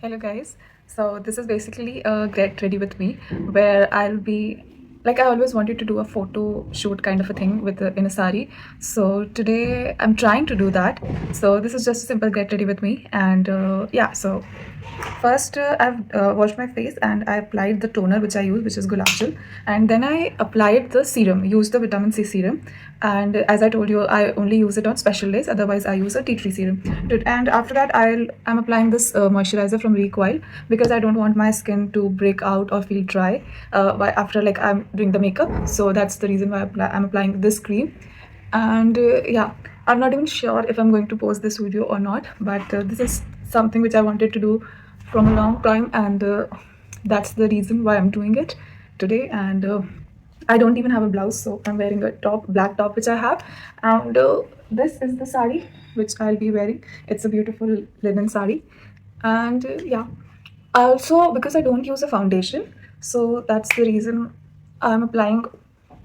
Hello guys. So this is basically a get ready with me where I'll be like I always wanted to do a photo shoot kind of a thing with in a sari. So today I'm trying to do that. So this is just a simple get ready with me and yeah. So first I've washed my face and I applied the toner which I use, which is gulab jal, and then I applied the serum, used the vitamin C serum. And as I told you, I only use it on special days, otherwise I use a tea tree serum. And after that I'm applying this moisturizer from Recoil because I don't want my skin to break out or feel dry after like I'm doing the makeup. So that's the reason why I'm applying this cream. And yeah, I'm not even sure if I'm going to post this video or not, but this is something which I wanted to do from a long time, and that's the reason why I'm doing it today. And I don't even have a blouse, so I'm wearing a top, black top, which I have. And this is the sari which I'll be wearing. It's a beautiful linen sari. And yeah, also because I don't use a foundation, so that's the reason I'm applying.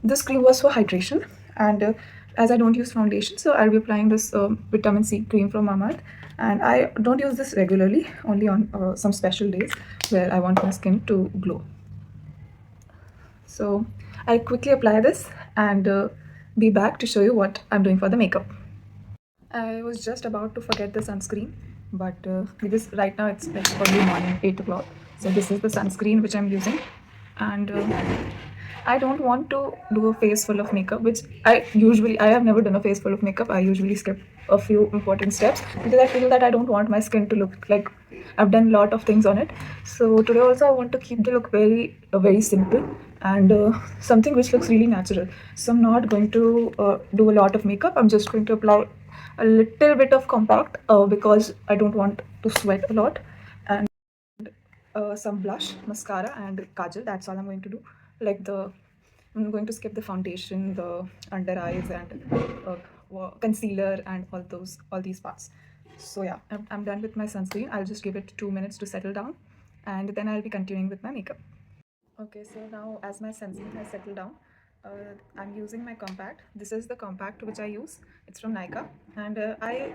This cream was for hydration, and as I don't use foundation, so I'll be applying this vitamin C cream from Mamaearth. And I don't use this regularly, only on some special days where I want my skin to glow. So I'll quickly apply this and be back to show you what I'm doing for the makeup. I was just about to forget the sunscreen, but because right now it's like early morning, 8 o'clock. So this is the sunscreen which I'm using. And I don't want to do a face full of makeup, which I have never done a face full of makeup. I usually skip a few important steps because I feel that I don't want my skin to look like I've done a lot of things on it. So today also I want to keep the look very simple and something which looks really natural. So I'm not going to do a lot of makeup. I'm just going to apply a little bit of compact because I don't want to sweat a lot, and some blush, mascara, and kajal. That's all I'm going to do. Like I'm going to skip the foundation, the under eyes, and concealer, and all these parts. So yeah, I'm done with my sunscreen. I'll just give it 2 minutes to settle down, and then I'll be continuing with my makeup. Okay, so now as my sunscreen has settled down, I'm using my compact. This is the compact which I use. It's from Nykaa, and I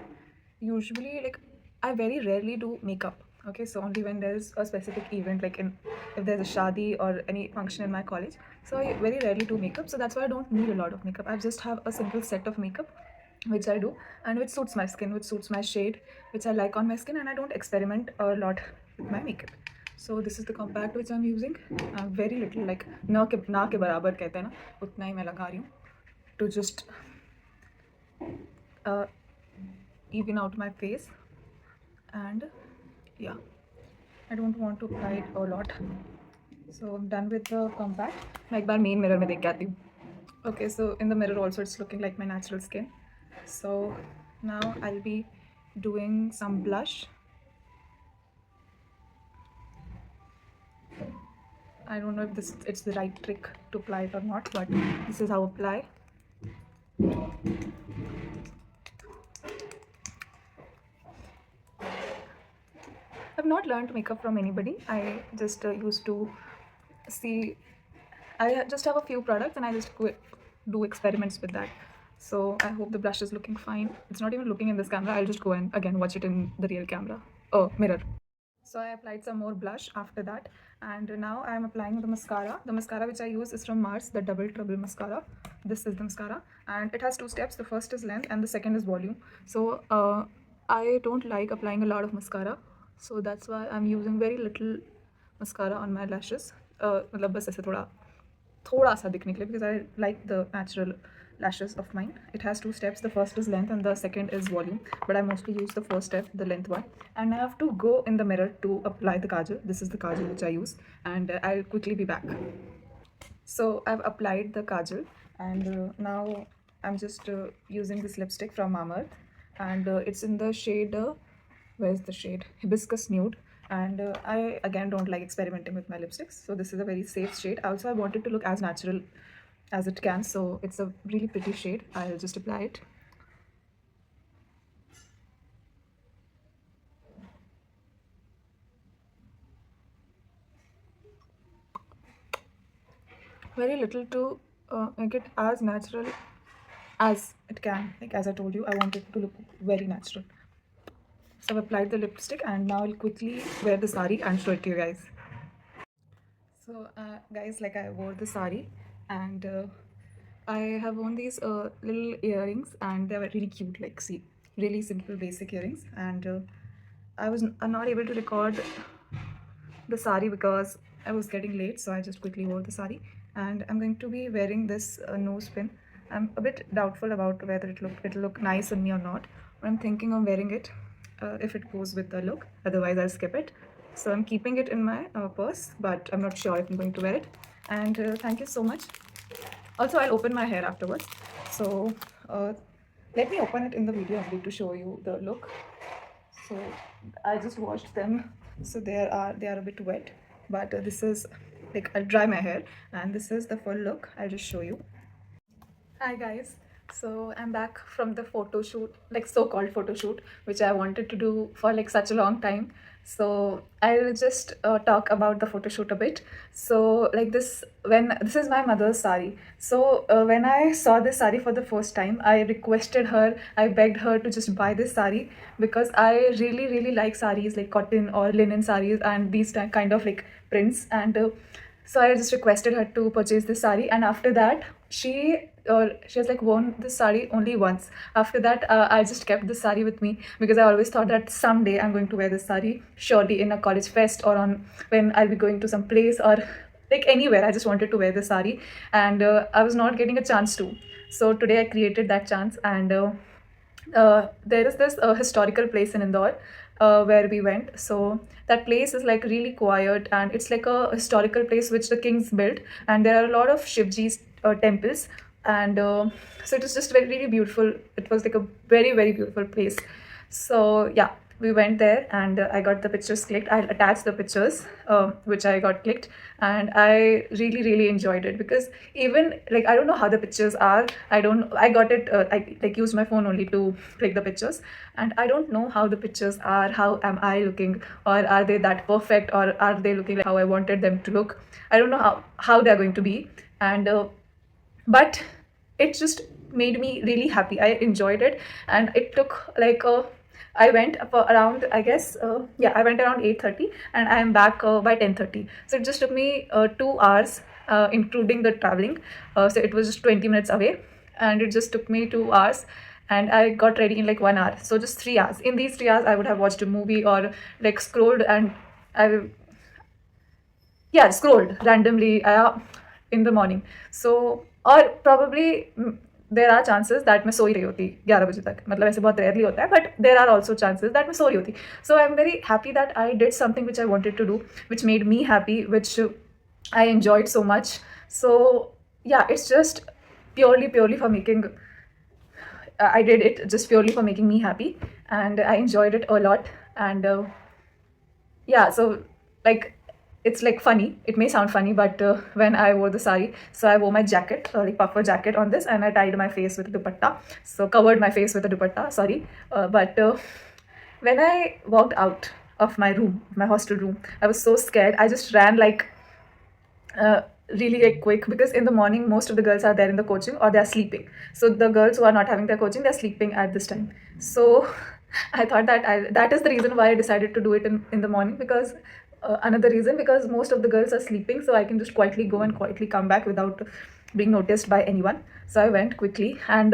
usually like I very rarely do makeup. Okay, so only when there's a specific event, like in if there's a shadi or any function in my college. So I very rarely do makeup. So that's why I don't need a lot of makeup. I just have a simple set of makeup which I do and which suits my skin, which suits my shade, which I like on my skin, and I don't experiment a lot with my makeup. So this is the compact which I'm using. Very little, like ना के बराबर कहते हैं ना, उतना ही मैं लगा रही हूँ to just uh, even out my face. And yeah, I don't want to apply it a lot. So I'm done with the compact. मैं एक बार main mirror में देख के आती हूँ. Okay, so in the mirror also it's looking like my natural skin. So now I'll be doing some blush. I don't know if it's the right trick to apply it or not, but this is how I apply. I've not learned makeup from anybody. I just used to see. I just have a few products and I just do experiments with that. So I hope the blush is looking fine. It's not even looking in this camera. I'll just go and again watch it in the real camera. Oh, mirror. So I applied some more blush after that, and now I am applying the mascara. The mascara which I use is from Mars, the Double Trouble mascara. This is the mascara, and it has two steps. The first is length, and the second is volume. So I don't like applying a lot of mascara, so that's why I'm using very little mascara on my lashes. मतलब बस ऐसे थोड़ा सा दिखने के लिए, because I like the natural lashes of mine. It has two steps. The first is length and the second is volume, but I mostly use the first step, the length one. And I have to go in the mirror to apply the kajal. This is the kajal which I use, and I'll quickly be back. So I've applied the kajal, and now I'm just using this lipstick from Mamaearth, and it's in the shade where's the shade, hibiscus nude. And I again don't like experimenting with my lipsticks, so this is a very safe shade. Also, I wanted to look as natural as it can, so it's a really pretty shade. I'll just apply it. Very little to make it as natural as it can. Like as I told you, I want it to look very natural. So I've applied the lipstick and now I'll quickly wear the sari and show it to you guys. So guys, like I wore the sari and I have worn these little earrings and they were really cute, like see, really simple basic earrings. And I was not able to record the sari because I was getting late, so I just quickly wore the sari. And I'm going to be wearing this nose pin. I'm a bit doubtful about whether it'll look nice on me or not, but I'm thinking of wearing it if it goes with the look. Otherwise, I'll skip it. So I'm keeping it in my purse, but I'm not sure if I'm going to wear it. And thank you so much. Also, I'll open my hair afterwards. So let me open it in the video only to show you the look. So I just washed them, so they are a bit wet, but this is like I'll dry my hair and this is the full look. I'll just show you. Hi guys, so I'm back from the photo shoot, like so-called photo shoot, which I wanted to do for like such a long time. So I'll just talk about the photo shoot a bit. So like this is my mother's sari. So when I saw this sari for the first time, I begged her to just buy this sari because I really like saris, like cotton or linen saris and these kind of like prints. And so I just requested her to purchase this sari, and after that she has like worn this sari only once. After that I just kept this sari with me because I always thought that someday I'm going to wear this sari, surely in a college fest or on when I'll be going to some place or like anywhere. I just wanted to wear the sari, and I was not getting a chance to. So today I created that chance, and there is this historical place in Indore where we went. So that place is like really quiet, and it's like a historical place which the kings built, and there are a lot of Shivji's temples, and so it was just really beautiful. It was like a very beautiful place. So yeah, we went there and I got the pictures clicked. I'll attach the pictures which I got clicked, and I really enjoyed it because even like I don't know how the pictures are. I got it I like used my phone only to click the pictures, and I don't know how the pictures are, how am I looking, or are they that perfect, or are they looking like how I wanted them to look. I don't know how they're going to be, and but it just made me really happy. I enjoyed it, and it took like I went for around, I guess, yeah, I went around 8:30 and I am back by 10:30. So it just took me 2 hours, including the traveling. So it was just 20 minutes away, and it just took me 2 hours. And I got ready in like 1 hour. So just 3 hours. In these 3 hours, I would have watched a movie or like scrolled, and I yeah, scrolled randomly in the morning. So और probably there are chances that मैं सो ही रही होती 11 बजे तक. मतलब ऐसे बहुत rarely होता है, but there are also chances that मैं सो रही होती. So I'm very happy that I did something which I wanted to do, which made me happy, which I enjoyed so much. So yeah, it's just purely for making. I did it just purely for making me happy, and I enjoyed it a lot. And yeah, so like it's like funny, it may sound funny, but when I wore the sari, so I wore my jacket, like puffer jacket on this, and I tied my face with a dupatta, so covered my face with a dupatta, sorry. But when I walked out of my room, my hostel room, I was so scared. I just ran like really like quick, because in the morning most of the girls are there in the coaching or they are sleeping. So the girls who are not having their coaching, they're sleeping at this time. So I thought that that is the reason why I decided to do it in the morning, because another reason, because most of the girls are sleeping, so I can just quietly go and quietly come back without being noticed by anyone. So I went quickly, and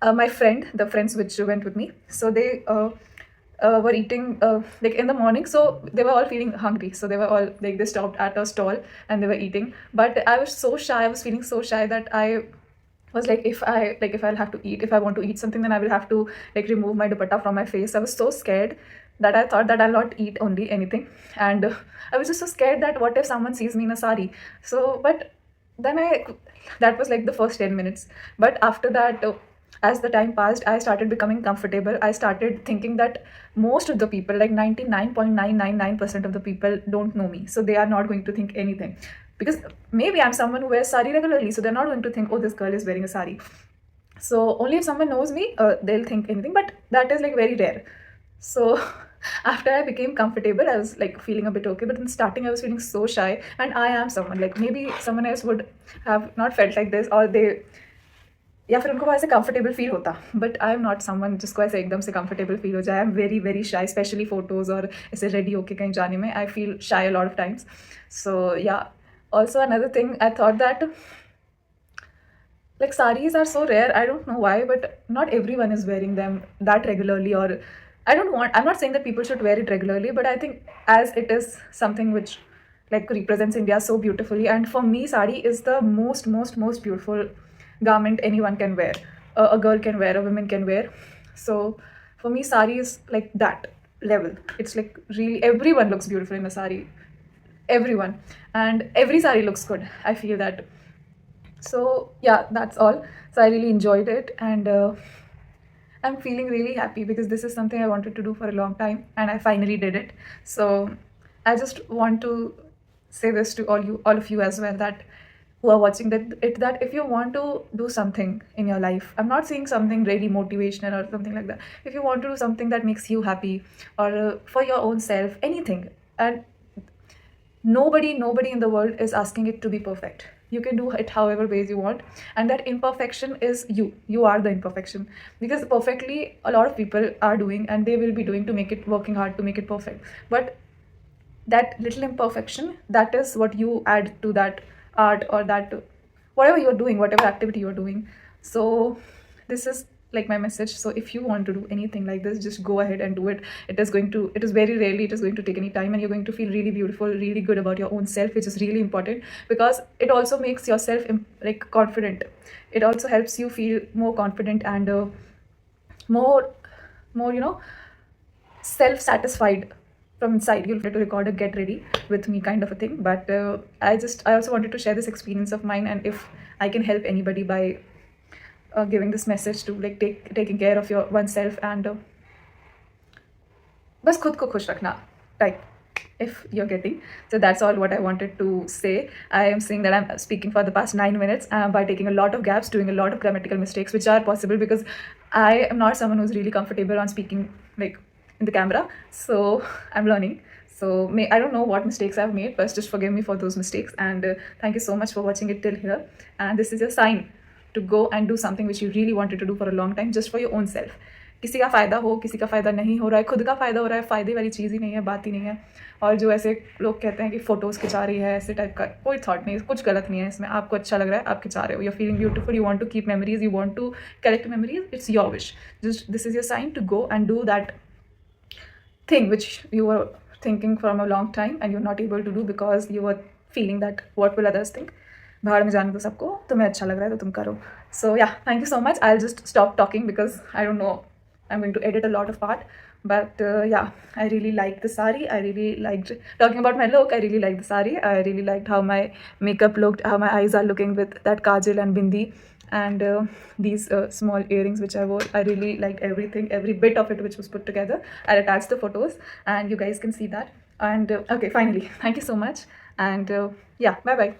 my the friends which went with me, so they were eating like in the morning, so they were all feeling hungry, so they were all like, they stopped at a stall and they were eating. But I was so shy, I was feeling so shy that I was like, if I'll have to eat, if I want to eat something, then I will have to like remove my dupatta from my face. I was so scared that I thought that I'll not eat only anything, and I was just so scared that what if someone sees me in a sari. So but then that was like the first 10 minutes. But after that, as the time passed, I started becoming comfortable. I started thinking that most of the people, like 99.999% of the people, don't know me, so they are not going to think anything, because maybe I'm someone who wears sari regularly, so they're not going to think, oh, this girl is wearing a sari. So only if someone knows me, they'll think anything, but that is like very rare. So after I became comfortable, I was like feeling a bit okay, but in starting I was feeling so shy. And I am someone, like maybe someone else would have not felt like this, or they या फिर उनको ऐसे comfortable feel होता, but I am not someone जिसको ऐसे एकदम से comfortable feel हो जाए। I am very very shy, specially photos और ऐसे रेडी होके कहीं जाने में I feel shy a lot of times. So yeah, also another thing I thought that like saris are so rare, I don't know why, but not everyone is wearing them that regularly. Or I'm not saying that people should wear it regularly, but I think as it is something which like represents India so beautifully, and for me sari is the most beautiful garment anyone can wear, a girl can wear, a woman can wear. So for me sari is like that level. It's like really everyone looks beautiful in a sari, everyone, and every sari looks good, I feel that. So yeah, that's all. So I really enjoyed it, and I'm feeling really happy because this is something I wanted to do for a long time and I finally did it. So I just want to say this to all of you as well, that who are watching, that if you want to do something in your life, I'm not saying something really motivational or something like that. If you want to do something that makes you happy, or for your own self, anything, and nobody in the world is asking it to be perfect. You can do it however ways you want, and that imperfection is you are the imperfection, because perfectly a lot of people are doing and they will be doing to make it, working hard to make it perfect. But that little imperfection, that is what you add to that art, or that whatever you're doing, whatever activity you're doing. So this is like my message. So if you want to do anything like this, just go ahead and do it. It is very rarely it is going to take any time, and you're going to feel really beautiful, really good about your own self, which is really important, because it also makes yourself like confident. It also helps you feel more confident and more self-satisfied from inside. You'll get to record a get ready with me kind of a thing. But I also wanted to share this experience of mine, and if I can help anybody by giving this message to like taking care of your oneself, and बस खुद को खुश रखना type, if you're getting. So that's all what I wanted to say. I am saying that I'm speaking for the past 9 minutes by taking a lot of gaps, doing a lot of grammatical mistakes, which are possible because I am not someone who's really comfortable on speaking like in the camera. So I'm learning. So I don't know what mistakes I've made, but just forgive me for those mistakes. And thank you so much for watching it till here. And this is your sign to go and do something which you really wanted to do for a long time, just for your own self. किसी का फ़ायदा हो, किसी का फ़ायदा नहीं हो रहा है, खुद का फ़ायदा हो रहा है, फ़ायदे वाली चीज़ ही नहीं है, बात ही नहीं है। और जो ऐसे लोग कहते हैं कि फ़ोटोज़ खिंचा रही है, ऐसे टाइप का कोई थॉट नहीं है, कुछ गलत नहीं है इसमें। आपको अच्छा लग रहा है, आप खिंचा रहे हो, you are feeling beautiful, you want to keep memories, you want to collect memories, it's your wish. Just this is your sign to go and do that thing which you were thinking from a long time and you're not able to do because you were feeling that what will others think. बाहर में जाने दो सबको, तुम्हें अच्छा लग रहा है तो तुम करो. So yeah, thank you so much. I'll just stop talking because I don't know, I'm going to edit a lot of part. But yeah, I really liked the sari. I really liked talking about my look. I really liked the sari. I really liked how my makeup looked, how my eyes are looking with that kajal and bindi, and these small earrings which I wore. I really liked everything, every bit of it which was put together. I'll attach the photos and you guys can see that. And okay, finally, thank you so much. And yeah, bye bye.